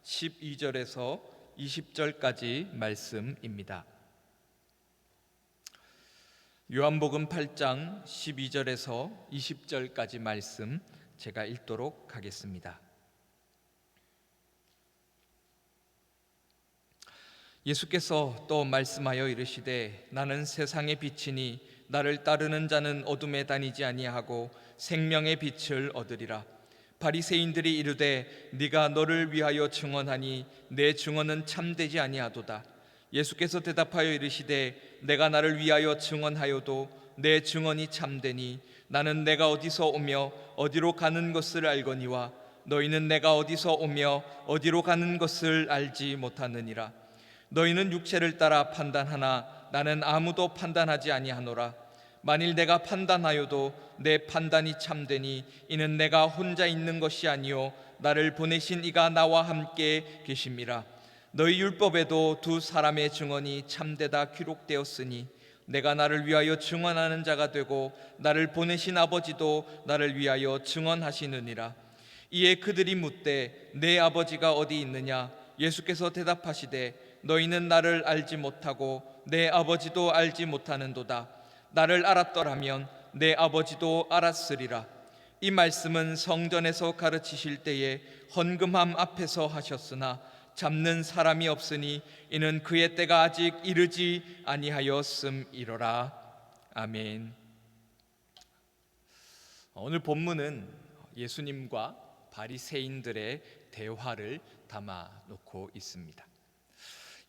12절에서 20절까지 말씀입니다. 요한복음 8장 12절에서 20절까지 말씀 제가 읽도록 하겠습니다. 예수께서 또 말씀하여 이르시되 나는 세상의 빛이니 나를 따르는 자는 어둠에 다니지 아니하고 생명의 빛을 얻으리라. 바리새인들이 이르되 네가 너를 위하여 증언하니 내 증언은 참되지 아니하도다. 예수께서 대답하여 이르시되 내가 나를 위하여 증언하여도 내 증언이 참되니 나는 내가 어디서 오며 어디로 가는 것을 알거니와 너희는 내가 어디서 오며 어디로 가는 것을 알지 못하느니라. 너희는 육체를 따라 판단하나 나는 아무도 판단하지 아니하노라. 만일 내가 판단하여도 내 판단이 참되니 이는 내가 혼자 있는 것이 아니요 나를 보내신 이가 나와 함께 계심이라. 너희 율법에도 두 사람의 증언이 참되다 기록되었으니 내가 나를 위하여 증언하는 자가 되고 나를 보내신 아버지도 나를 위하여 증언하시느니라. 이에 그들이 묻되 내 아버지가 어디 있느냐? 예수께서 대답하시되 너희는 나를 알지 못하고 내 아버지도 알지 못하는도다. 나를 알았더라면 내 아버지도 알았으리라. 이 말씀은 성전에서 가르치실 때에 헌금함 앞에서 하셨으나 잡는 사람이 없으니 이는 그의 때가 아직 이르지 아니하였음이로라. 아멘. 오늘 본문은 예수님과 바리새인들의 대화를 담아 놓고 있습니다.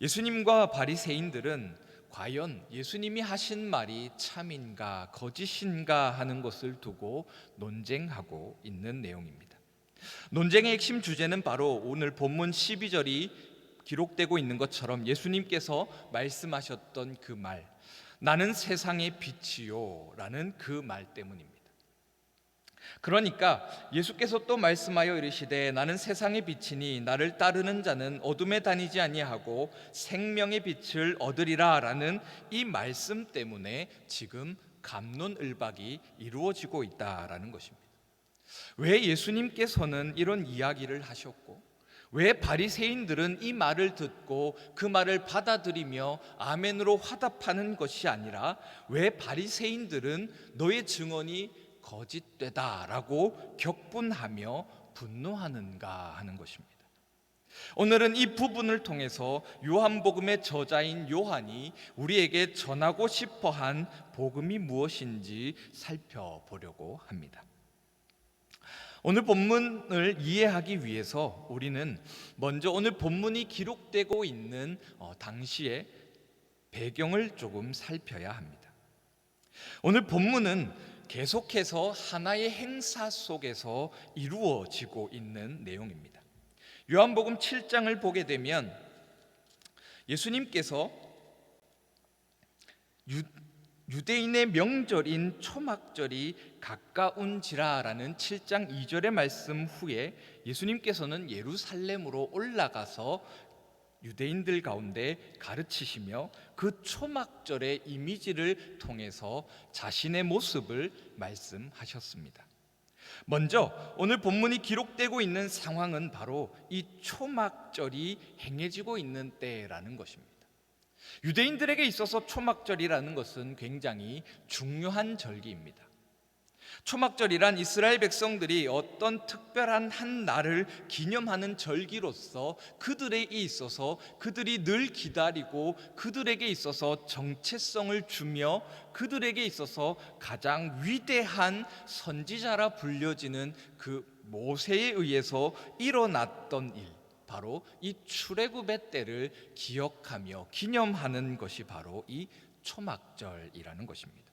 예수님과 바리새인들은 과연 예수님이 하신 말이 참인가 거짓인가 하는 것을 두고 논쟁하고 있는 내용입니다. 논쟁의 핵심 주제는 바로 오늘 본문 12절이 기록되고 있는 것처럼 예수님께서 말씀하셨던 그 말, 나는 세상의 빛이요 라는 그 말 때문입니다. 그러니까 예수께서 또 말씀하여 이르시되 나는 세상의 빛이니 나를 따르는 자는 어둠에 다니지 아니하고 생명의 빛을 얻으리라 라는 이 말씀 때문에 지금 갑론을박이 이루어지고 있다라는 것입니다. 왜 예수님께서는 이런 이야기를 하셨고 왜 바리새인들은 이 말을 듣고 그 말을 받아들이며 아멘으로 화답하는 것이 아니라 왜 바리새인들은 너의 증언이 거짓되다라고 격분하며 분노하는가 하는 것입니다. 오늘은 이 부분을 통해서 요한복음의 저자인 요한이 우리에게 전하고 싶어한 복음이 무엇인지 살펴보려고 합니다. 오늘 본문을 이해하기 위해서 우리는 먼저 오늘 본문이 기록되고 있는 당시의 배경을 조금 살펴야 합니다. 오늘 본문은 계속해서 하나의 행사 속에서 이루어지고 있는 내용입니다. 요한복음 7장을 보게 되면 예수님께서 유대인의 명절인 초막절이 가까운지라라는 7장 2절의 말씀 후에 예수님께서는 예루살렘으로 올라가서 유대인들 가운데 가르치시며 그 초막절의 이미지를 통해서 자신의 모습을 말씀하셨습니다. 먼저 오늘 본문이 기록되고 있는 상황은 바로 이 초막절이 행해지고 있는 때라는 것입니다. 유대인들에게 있어서 초막절이라는 것은 굉장히 중요한 절기입니다. 초막절이란 이스라엘 백성들이 어떤 특별한 한 날을 기념하는 절기로서 그들에게 있어서 그들이 늘 기다리고 그들에게 있어서 정체성을 주며 그들에게 있어서 가장 위대한 선지자라 불려지는 그 모세에 의해서 일어났던 일, 바로 이 출애굽의 때를 기억하며 기념하는 것이 바로 이 초막절이라는 것입니다.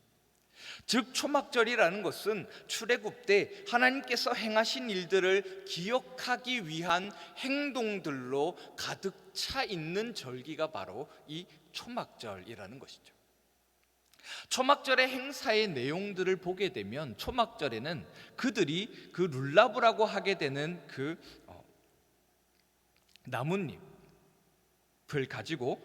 즉 초막절이라는 것은 출애굽 때 하나님께서 행하신 일들을 기억하기 위한 행동들로 가득 차 있는 절기가 바로 이 초막절이라는 것이죠. 초막절의 행사의 내용들을 보게 되면 초막절에는 그들이 그 룰라브라고 하게 되는 그 나뭇잎을 가지고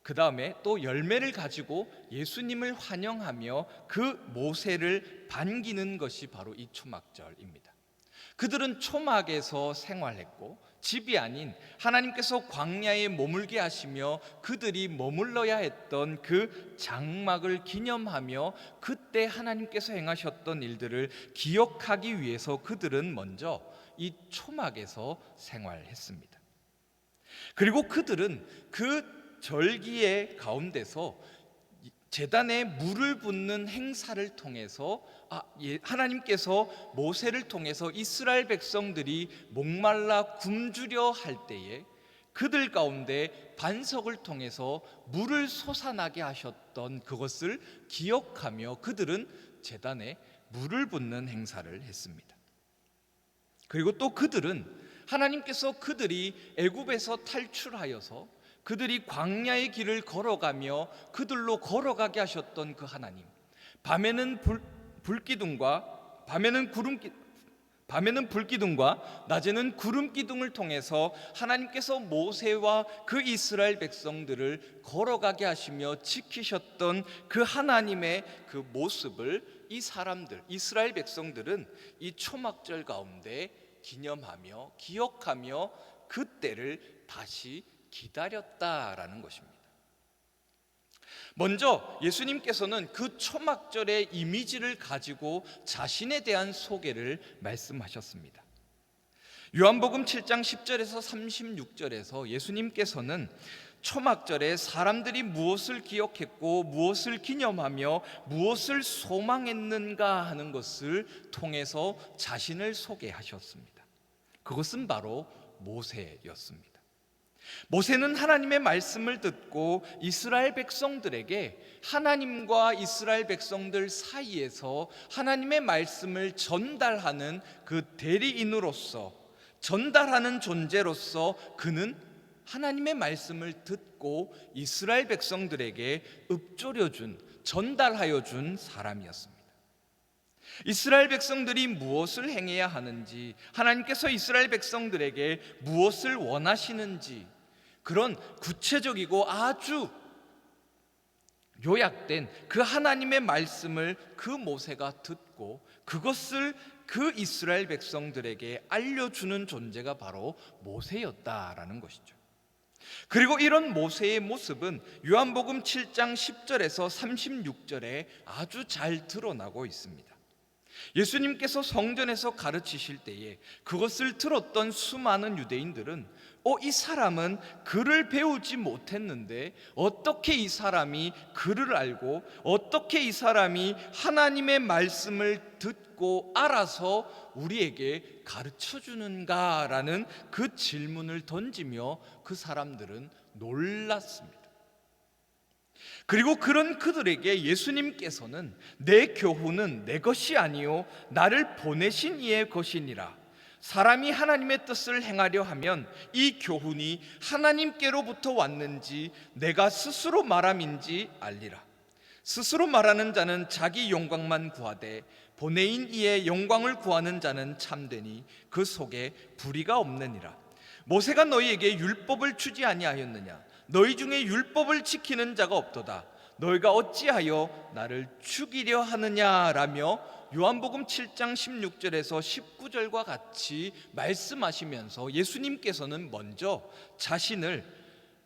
그 다음에 또 열매를 가지고 예수님을 환영하며 그 모세를 반기는 것이 바로 이 초막절입니다. 그들은 초막에서 생활했고 집이 아닌 하나님께서 광야에 머물게 하시며 그들이 머물러야 했던 그 장막을 기념하며 그때 하나님께서 행하셨던 일들을 기억하기 위해서 그들은 먼저 이 초막에서 생활했습니다. 그리고 그들은 그 절기의 가운데서 제단에 물을 붓는 행사를 통해서 하나님께서 모세를 통해서 이스라엘 백성들이 목말라 굶주려 할 때에 그들 가운데 반석을 통해서 물을 솟아나게 하셨던 그것을 기억하며 그들은 제단에 물을 붓는 행사를 했습니다. 그리고 또 그들은 하나님께서 그들이 애굽에서 탈출하여서 그들이 광야의 길을 걸어가며 그들로 걸어가게 하셨던 그 하나님, 밤에는 불기둥과 낮에는 구름기둥을 통해서 하나님께서 모세와 그 이스라엘 백성들을 걸어가게 하시며 지키셨던 그 하나님의 그 모습을 이 사람들, 이스라엘 백성들은 이 초막절 가운데 기념하며 기억하며 그때를 다시 기다렸다라는 것입니다. 먼저 예수님께서는 그 초막절의 이미지를 가지고 자신에 대한 소개를 말씀하셨습니다. 요한복음 7장 10절에서 36절에서 예수님께서는 초막절에 사람들이 무엇을 기억했고 무엇을 기념하며 무엇을 소망했는가 하는 것을 통해서 자신을 소개하셨습니다. 그것은 바로 모세였습니다. 모세는 하나님의 말씀을 듣고 이스라엘 백성들에게 하나님과 이스라엘 백성들 사이에서 하나님의 말씀을 전달하는 그 대리인으로서, 전달하는 존재로서 그는 하나님의 말씀을 듣고 이스라엘 백성들에게 읊조려준, 전달하여준 사람이었습니다. 이스라엘 백성들이 무엇을 행해야 하는지, 하나님께서 이스라엘 백성들에게 무엇을 원하시는지, 그런 구체적이고 아주 요약된 그 하나님의 말씀을 그 모세가 듣고 그것을 그 이스라엘 백성들에게 알려주는 존재가 바로 모세였다라는 것이죠. 그리고 이런 모세의 모습은 요한복음 7장 10절에서 36절에 아주 잘 드러나고 있습니다. 예수님께서 성전에서 가르치실 때에 그것을 들었던 수많은 유대인들은 이 사람은 글을 배우지 못했는데 어떻게 이 사람이 글을 알고 어떻게 이 사람이 하나님의 말씀을 듣고 알아서 우리에게 가르쳐 주는가라는 그 질문을 던지며 그 사람들은 놀랐습니다. 그리고 그런 그들에게 예수님께서는 내 교훈은 내 것이 아니요 나를 보내신 이의 것이니라. 사람이 하나님의 뜻을 행하려 하면 이 교훈이 하나님께로부터 왔는지 내가 스스로 말함인지 알리라. 스스로 말하는 자는 자기 영광만 구하되 보내인 이의 영광을 구하는 자는 참되니 그 속에 불의가 없느니라. 모세가 너희에게 율법을 주지 아니하였느냐? 너희 중에 율법을 지키는 자가 없도다. 너희가 어찌하여 나를 죽이려 하느냐라며 요한복음 7장 16절에서 19절과 같이 말씀하시면서 예수님께서는 먼저 자신을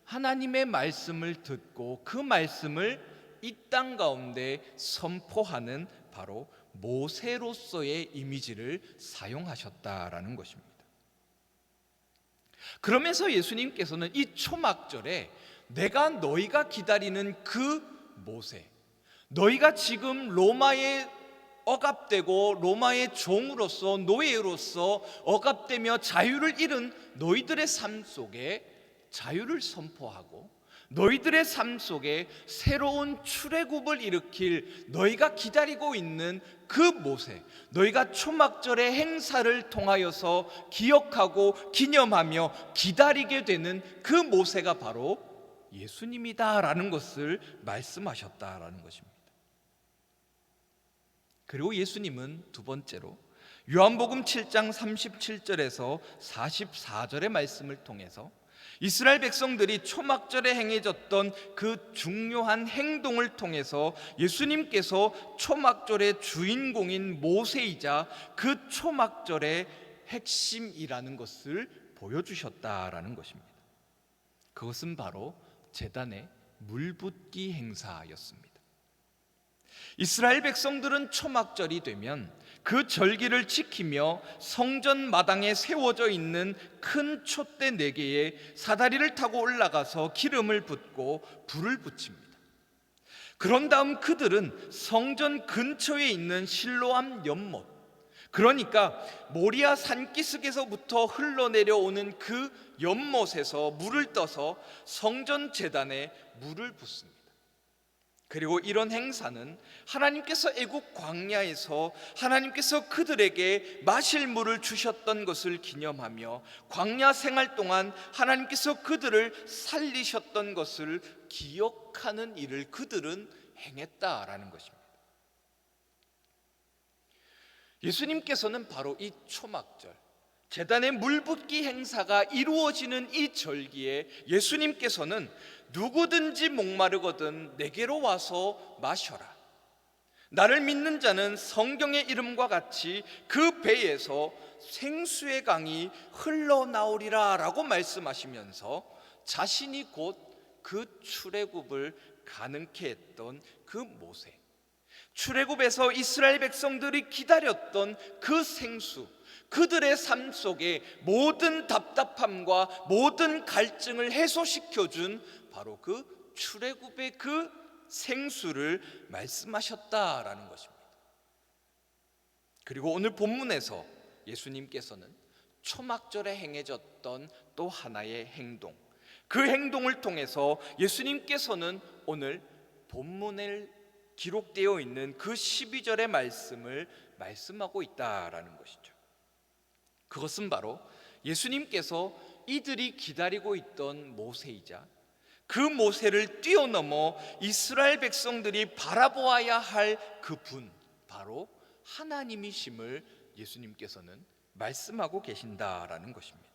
하나님의 말씀을 듣고 그 말씀을 이 땅 가운데 선포하는 바로 모세로서의 이미지를 사용하셨다라는 것입니다. 그러면서 예수님께서는 이 초막절에 내가 너희가 기다리는 그 모세, 너희가 지금 로마에 억압되고 로마의 종으로서 노예로서 억압되며 자유를 잃은 너희들의 삶 속에 자유를 선포하고 너희들의 삶 속에 새로운 출애굽을 일으킬 너희가 기다리고 있는 그 모세, 너희가 초막절의 행사를 통하여서 기억하고 기념하며 기다리게 되는 그 모세가 바로 예수님이다라는 것을 말씀하셨다라는 것입니다. 그리고 예수님은 두 번째로 요한복음 7장 37절에서 44절의 말씀을 통해서 이스라엘 백성들이 초막절에 행해졌던 그 중요한 행동을 통해서 예수님께서 초막절의 주인공인 모세이자 그 초막절의 핵심이라는 것을 보여주셨다라는 것입니다. 그것은 바로 제단의 물붓기 행사였습니다. 이스라엘 백성들은 초막절이 되면 그 절기를 지키며 성전 마당에 세워져 있는 큰 촛대 4개에 사다리를 타고 올라가서 기름을 붓고 불을 붙입니다. 그런 다음 그들은 성전 근처에 있는 실로암 연못, 그러니까 모리아 산기슭에서부터 흘러내려오는 그 연못에서 물을 떠서 성전 제단에 물을 붓습니다. 그리고 이런 행사는 하나님께서 애국 광야에서 하나님께서 그들에게 마실 물을 주셨던 것을 기념하며 광야 생활 동안 하나님께서 그들을 살리셨던 것을 기억하는 일을 그들은 행했다라는 것입니다. 예수님께서는 바로 이 초막절, 제단의 물붓기 행사가 이루어지는 이 절기에 예수님께서는 누구든지 목마르거든 내게로 와서 마셔라. 나를 믿는 자는 성경의 이름과 같이 그 배에서 생수의 강이 흘러나오리라 라고 말씀하시면서 자신이 곧 그 출애굽을 가능케 했던 그 모세, 출애굽에서 이스라엘 백성들이 기다렸던 그 생수, 그들의 삶 속에 모든 답답함과 모든 갈증을 해소시켜준 바로 그 출애굽의 그 생수를 말씀하셨다라는 것입니다. 그리고 오늘 본문에서 예수님께서는 초막절에 행해졌던 또 하나의 행동, 그 행동을 통해서 예수님께서는 오늘 본문에 기록되어 있는 그 12절의 말씀을 말씀하고 있다라는 것이죠. 그것은 바로 예수님께서 이들이 기다리고 있던 모세이자 그 모세를 뛰어넘어 이스라엘 백성들이 바라보아야 할 그분, 바로 하나님이심을 예수님께서는 말씀하고 계신다라는 것입니다.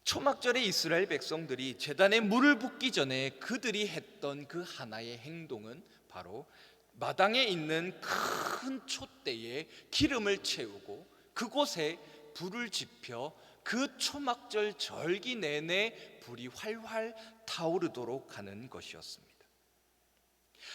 초막절에 이스라엘 백성들이 제단에 물을 붓기 전에 그들이 했던 그 하나의 행동은 바로 마당에 있는 큰 촛대에 기름을 채우고 그곳에 불을 지펴 그 초막절 절기 내내 불이 활활 타오르도록 하는 것이었습니다.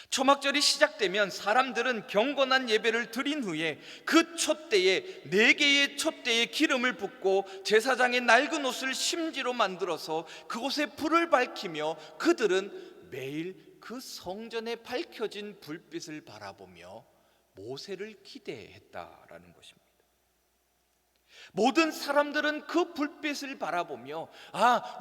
초막절이 시작되면 사람들은 경건한 예배를 드린 후에 그 촛대에 4개의 촛대에 기름을 붓고 제사장의 낡은 옷을 심지로 만들어서 그곳에 불을 밝히며 그들은 매일 그 성전에 밝혀진 불빛을 바라보며 모세를 기대했다라는 것입니다. 모든 사람들은 그 불빛을 바라보며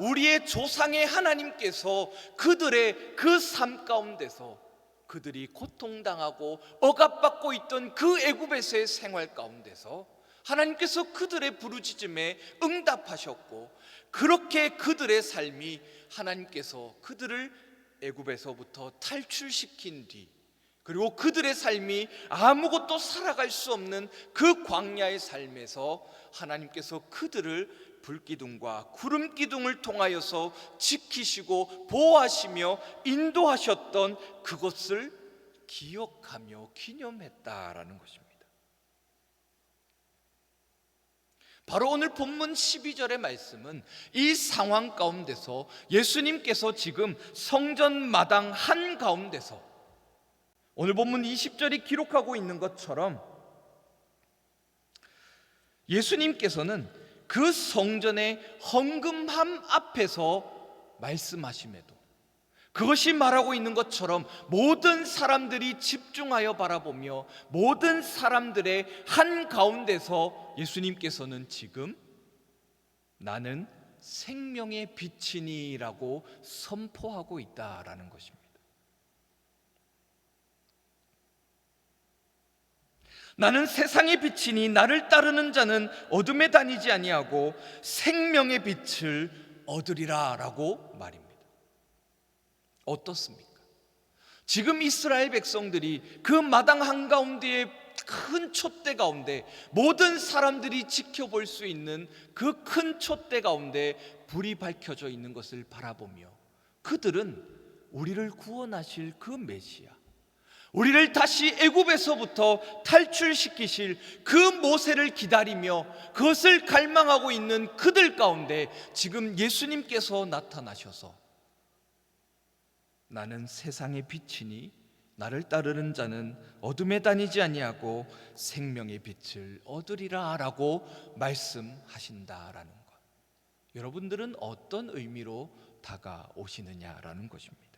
우리의 조상의 하나님께서 그들의 그 삶 가운데서 그들이 고통당하고 억압받고 있던 그 애굽에서의 생활 가운데서 하나님께서 그들의 부르짖음에 응답하셨고, 그렇게 그들의 삶이 하나님께서 그들을 애굽에서부터 탈출시킨 뒤, 그리고 그들의 삶이 아무것도 살아갈 수 없는 그 광야의 삶에서 하나님께서 그들을 불기둥과 구름기둥을 통하여서 지키시고 보호하시며 인도하셨던 그것을 기억하며 기념했다라는 것입니다. 바로 오늘 본문 12절의 말씀은 이 상황 가운데서 예수님께서 지금 성전 마당 한가운데서 오늘 본문 20절이 기록하고 있는 것처럼 예수님께서는 그 성전의 헌금함 앞에서 말씀하심에도 그것이 말하고 있는 것처럼 모든 사람들이 집중하여 바라보며 모든 사람들의 한가운데서 예수님께서는 지금 나는 생명의 빛이니라고 선포하고 있다라는 것입니다. 나는 세상의 빛이니 나를 따르는 자는 어둠에 다니지 아니하고 생명의 빛을 얻으리라 라고 말입니다. 어떻습니까? 지금 이스라엘 백성들이 그 마당 한가운데의 큰 촛대 가운데 모든 사람들이 지켜볼 수 있는 그 큰 촛대 가운데 불이 밝혀져 있는 것을 바라보며 그들은 우리를 구원하실 그 메시아, 우리를 다시 애굽에서부터 탈출시키실 그 모세를 기다리며 그것을 갈망하고 있는 그들 가운데 지금 예수님께서 나타나셔서 나는 세상의 빛이니 나를 따르는 자는 어둠에 다니지 아니하고 생명의 빛을 얻으리라 라고 말씀하신다라는 것. 여러분들은 어떤 의미로 다가오시느냐라는 것입니다.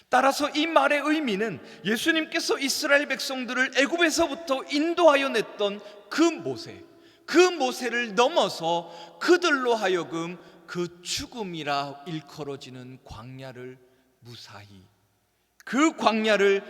따라서 이 말의 의미는 예수님께서 이스라엘 백성들을 애굽에서부터 인도하여 냈던 그 모세를 넘어서 그들로 하여금 그 죽음이라 일컬어지는 광야를 무사히, 그 광야를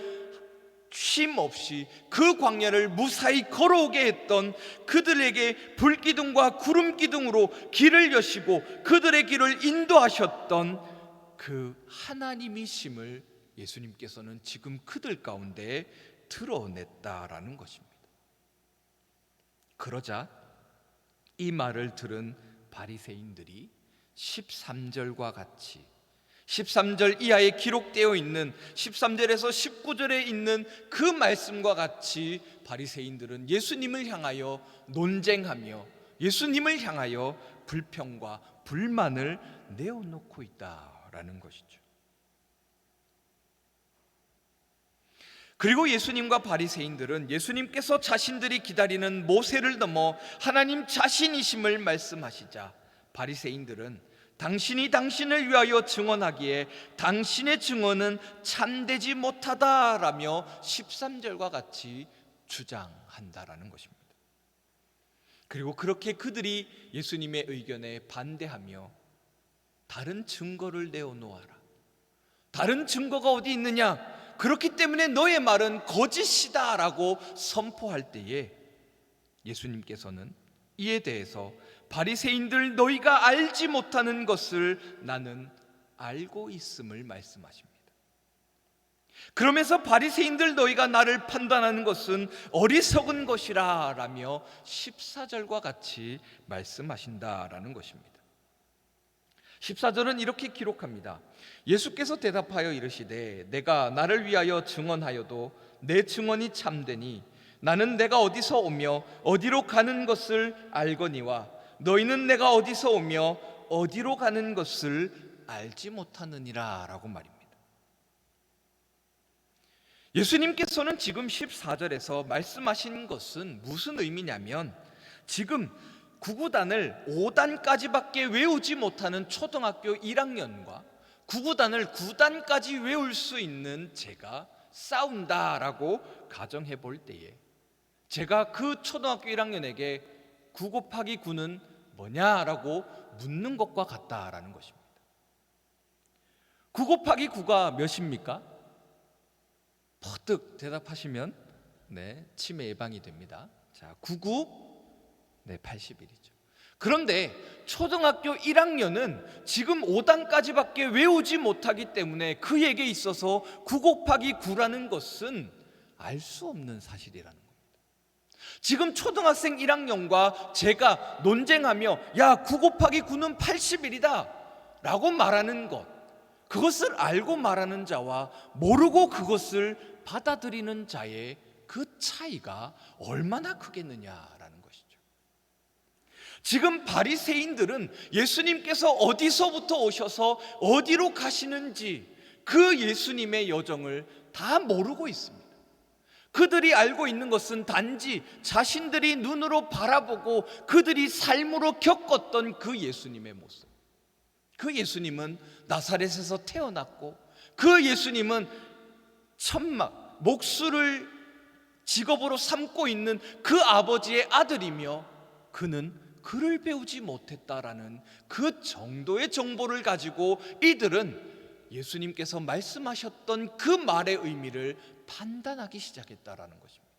쉼 없이 그 광야를 무사히 걸어오게 했던, 그들에게 불기둥과 구름기둥으로 길을 여시고 그들의 길을 인도하셨던 그 하나님이심을 예수님께서는 지금 그들 가운데 드러냈다라는 것입니다. 그러자 이 말을 들은 바리새인들이 13절과 같이, 13절 이하에 기록되어 있는 13절에서 19절에 있는 그 말씀과 같이 바리새인들은 예수님을 향하여 논쟁하며 예수님을 향하여 불평과 불만을 내어놓고 있다라는 것이죠. 그리고 예수님과 바리새인들은 예수님께서 자신들이 기다리는 모세를 넘어 하나님 자신이심을 말씀하시자 바리새인들은 당신이 당신을 위하여 증언하기에 당신의 증언은 참되지 못하다라며 13절과 같이 주장한다라는 것입니다. 그리고 그렇게 그들이 예수님의 의견에 반대하며 다른 증거를 내어놓아라, 다른 증거가 어디 있느냐, 그렇기 때문에 너의 말은 거짓이다 라고 선포할 때에 예수님께서는 이에 대해서 바리새인들, 너희가 알지 못하는 것을 나는 알고 있음을 말씀하십니다. 그러면서 바리새인들, 너희가 나를 판단하는 것은 어리석은 것이라 라며 14절과 같이 말씀하신다라는 것입니다. 14절은 이렇게 기록합니다. 예수께서 대답하여 이르시되 내가 나를 위하여 증언하여도 내 증언이 참되니 나는 내가 어디서 오며 어디로 가는 것을 알거니와 너희는 내가 어디서 오며 어디로 가는 것을 알지 못하느니라 라고 말입니다. 예수님께서는 지금 14절에서 말씀하신 것은 무슨 의미냐면, 지금 구구단을 5단까지밖에 외우지 못하는 초등학교 1학년과 구구단을 9단까지 외울 수 있는 제가 싸운다라고 가정해 볼 때에 제가 그 초등학교 1학년에게 9 곱하기 9는 뭐냐라고 묻는 것과 같다라는 것입니다. 9 곱하기 9가 몇입니까? 퍼뜩 대답하시면 치매 예방이 됩니다. 자, 99 81이죠. 그런데 초등학교 1학년은 지금 5단까지밖에 외우지 못하기 때문에 그에게 있어서 9 곱하기 9라는 것은 알 수 없는 사실이라는 겁니다. 지금 초등학생 1학년과 제가 논쟁하며 야, 9 곱하기 9는 81이다 라고 말하는 것, 그것을 알고 말하는 자와 모르고 그것을 받아들이는 자의 그 차이가 얼마나 크겠느냐라는 것이죠. 지금 바리새인들은 예수님께서 어디서부터 오셔서 어디로 가시는지 그 예수님의 여정을 다 모르고 있습니다. 그들이 알고 있는 것은 단지 자신들이 눈으로 바라보고 그들이 삶으로 겪었던 그 예수님의 모습. 그 예수님은 나사렛에서 태어났고 그 예수님은 천막, 목수를 직업으로 삼고 있는 그 아버지의 아들이며 그는 글을 배우지 못했다라는 그 정도의 정보를 가지고 이들은 예수님께서 말씀하셨던 그 말의 의미를 판단하기 시작했다라는 것입니다.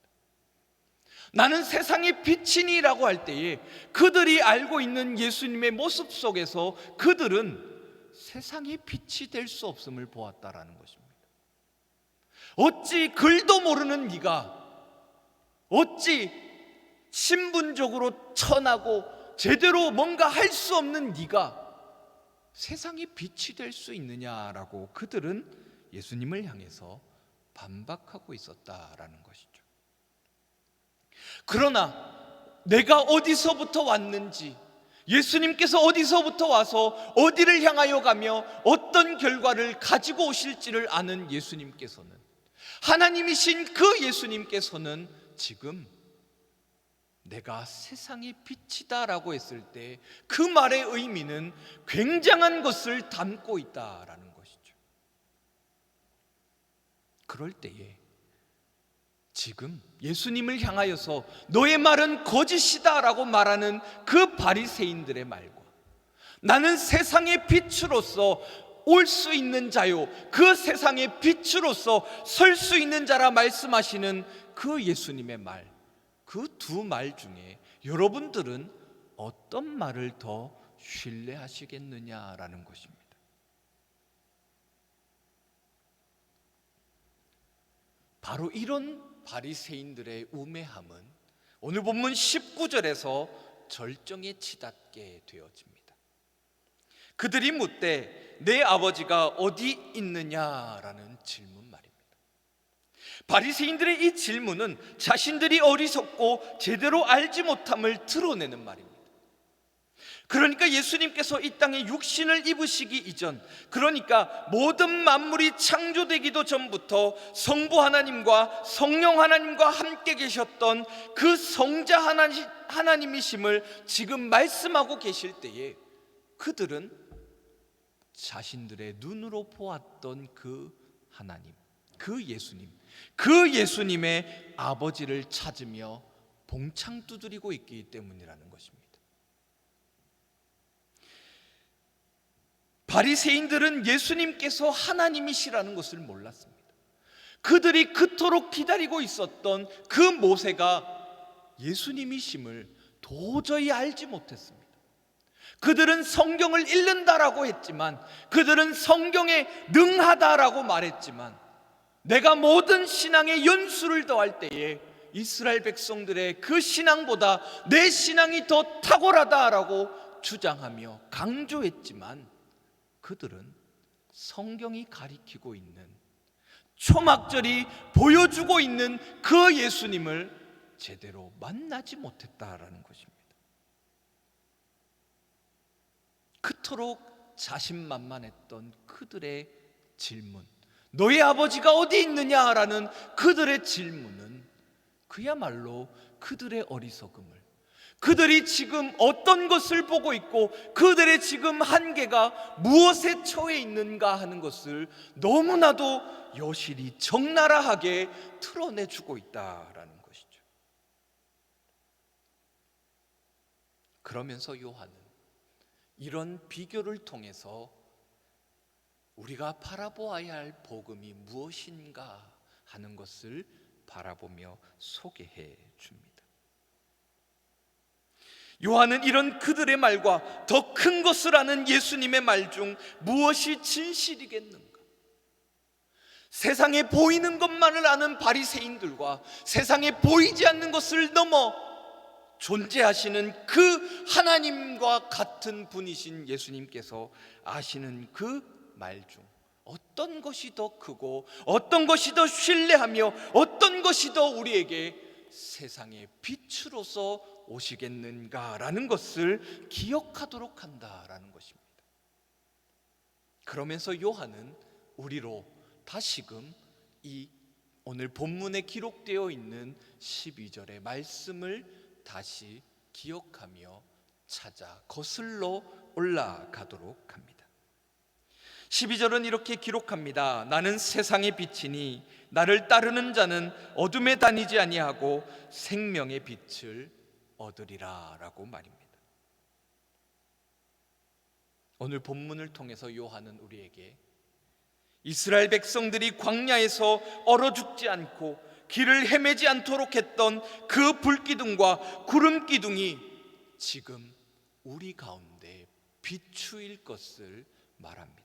나는 세상의 빛이니라고 할 때에 그들이 알고 있는 예수님의 모습 속에서 그들은 세상의 빛이 될 수 없음을 보았다라는 것입니다. 어찌 글도 모르는 네가, 어찌 신분적으로 천하고 제대로 뭔가 할 수 없는 네가 세상의 빛이 될 수 있느냐라고 그들은 예수님을 향해서 반박하고 있었다라는 것이죠. 그러나 내가 어디서부터 왔는지, 예수님께서 어디서부터 와서 어디를 향하여 가며 어떤 결과를 가지고 오실지를 아는 예수님께서는, 하나님이신 그 예수님께서는 지금 내가 세상의 빛이다라고 했을 때 그 말의 의미는 굉장한 것을 담고 있다라는 것이죠. 그럴 때에 지금 예수님을 향하여서 너의 말은 거짓이다라고 말하는 그 바리새인들의 말과, 나는 세상의 빛으로서 올 수 있는 자요, 그 세상의 빛으로서 설 수 있는 자라 말씀하시는 그 예수님의 말, 그 두 말 중에 여러분들은 어떤 말을 더 신뢰하시겠느냐라는 것입니다. 바로 이런 바리새인들의 우매함은 오늘 본문 19절에서 절정에 치닫게 되어집니다. 그들이 묻되 내 아버지가 어디 있느냐라는 질문 말입니다. 바리새인들의 이 질문은 자신들이 어리석고 제대로 알지 못함을 드러내는 말입니다. 그러니까 예수님께서 이 땅에 육신을 입으시기 이전, 그러니까 모든 만물이 창조되기도 전부터 성부 하나님과 성령 하나님과 함께 계셨던 그 성자 하나님이심을 지금 말씀하고 계실 때에 그들은 자신들의 눈으로 보았던 그 하나님, 그 예수님, 그 예수님의 아버지를 찾으며 봉창 두드리고 있기 때문이라는 것입니다. 바리새인들은 예수님께서 하나님이시라는 것을 몰랐습니다. 그들이 그토록 기다리고 있었던 그 모세가 예수님이심을 도저히 알지 못했습니다. 그들은 성경을 읽는다라고 했지만, 그들은 성경에 능하다라고 말했지만, 내가 모든 신앙의 연수를 더할 때에 이스라엘 백성들의 그 신앙보다 내 신앙이 더 탁월하다라고 주장하며 강조했지만, 그들은 성경이 가리키고 있는, 초막절이 보여주고 있는 그 예수님을 제대로 만나지 못했다라는 것입니다. 그토록 자신만만했던 그들의 질문, 너의 아버지가 어디 있느냐라는 그들의 질문은 그야말로 그들의 어리석음을, 그들이 지금 어떤 것을 보고 있고 그들의 지금 한계가 무엇에 처해 있는가 하는 것을 너무나도 여실히 적나라하게 드러내주고 있다라는 것이죠. 그러면서 요한은 이런 비교를 통해서 우리가 바라보아야 할 복음이 무엇인가 하는 것을 바라보며 소개해 줍니다. 요한은 이런 그들의 말과 더 큰 것을 아는 예수님의 말 중 무엇이 진실이겠는가? 세상에 보이는 것만을 아는 바리새인들과 세상에 보이지 않는 것을 넘어 존재하시는 그 하나님과 같은 분이신 예수님께서 아시는 그 말 중 어떤 것이 더 크고 어떤 것이 더 신뢰하며 어떤 것이 더 우리에게 세상의 빛으로서 오시겠는가라는 것을 기억하도록 한다라는 것입니다. 그러면서 요한은 우리로 다시금 이 오늘 본문에 기록되어 있는 12절의 말씀을 다시 기억하며 찾아 거슬러 올라가도록 합니다. 12절은 이렇게 기록합니다. 나는 세상의 빛이니 나를 따르는 자는 어둠에 다니지 아니하고 생명의 빛을 얻으리라 라고 말입니다. 오늘 본문을 통해서 요한은 우리에게 이스라엘 백성들이 광야에서 얼어 죽지 않고 길을 헤매지 않도록 했던 그 불기둥과 구름기둥이 지금 우리 가운데 비추일 것을 말합니다.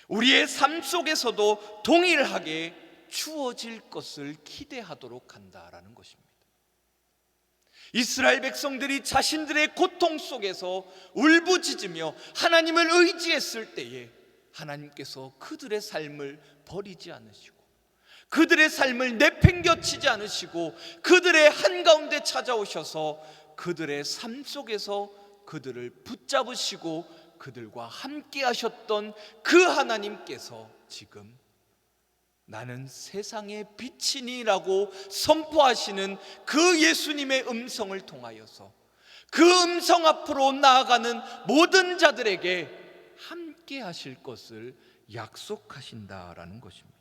우리의 삶 속에서도 동일하게 추워질 것을 기대하도록 한다라는 것입니다. 이스라엘 백성들이 자신들의 고통 속에서 울부짖으며 하나님을 의지했을 때에 하나님께서 그들의 삶을 버리지 않으시고 그들의 삶을 내팽겨치지 않으시고 그들의 한가운데 찾아오셔서 그들의 삶 속에서 그들을 붙잡으시고 그들과 함께 하셨던 그 하나님께서 지금 나는 세상의 빛이니라고 선포하시는 그 예수님의 음성을 통하여서 그 음성 앞으로 나아가는 모든 자들에게 함께 하실 것을 약속하신다라는 것입니다.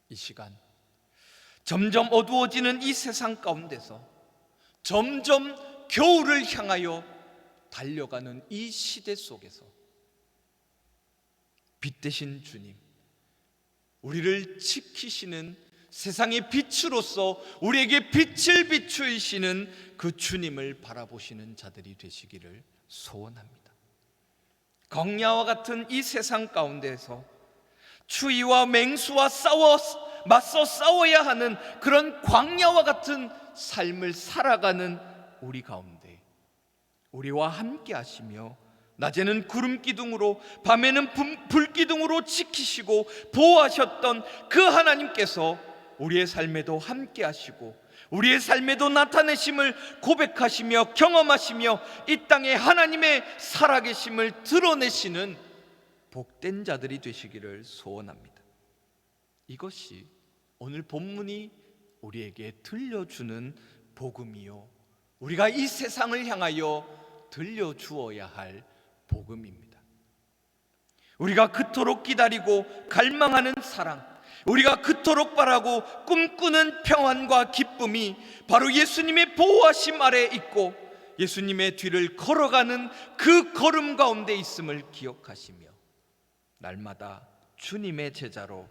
이 시간 점점 어두워지는 이 세상 가운데서 점점 겨울을 향하여 달려가는 이 시대 속에서 빛 대신 주님, 우리를 지키시는 세상의 빛으로서 우리에게 빛을 비추시는 그 주님을 바라보시는 자들이 되시기를 소원합니다. 광야와 같은 이 세상 가운데서 추위와 맹수와 맞서 싸워야 하는 그런 광야와 같은 삶을 살아가는 우리 가운데 우리와 함께 하시며 낮에는 구름 기둥으로 밤에는 불 기둥으로 지키시고 보호하셨던 그 하나님께서 우리의 삶에도 함께 하시고 우리의 삶에도 나타내심을 고백하시며 경험하시며 이 땅에 하나님의 살아계심을 드러내시는 복된 자들이 되시기를 소원합니다. 이것이 오늘 본문이 우리에게 들려주는 복음이요, 우리가 이 세상을 향하여 들려주어야 할 복음입니다. 우리가 그토록 기다리고 갈망하는 사랑, 우리가 그토록 바라고 꿈꾸는 평안과 기쁨이 바로 예수님의 보호하심 아래 있고 예수님의 뒤를 걸어가는 그 걸음 가운데 있음을 기억하시며 날마다 주님의 제자로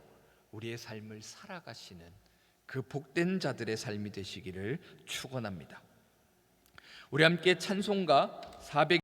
우리의 삶을 살아가시는 그 복된 자들의 삶이 되시기를 축원합니다. 우리 함께 찬송가 400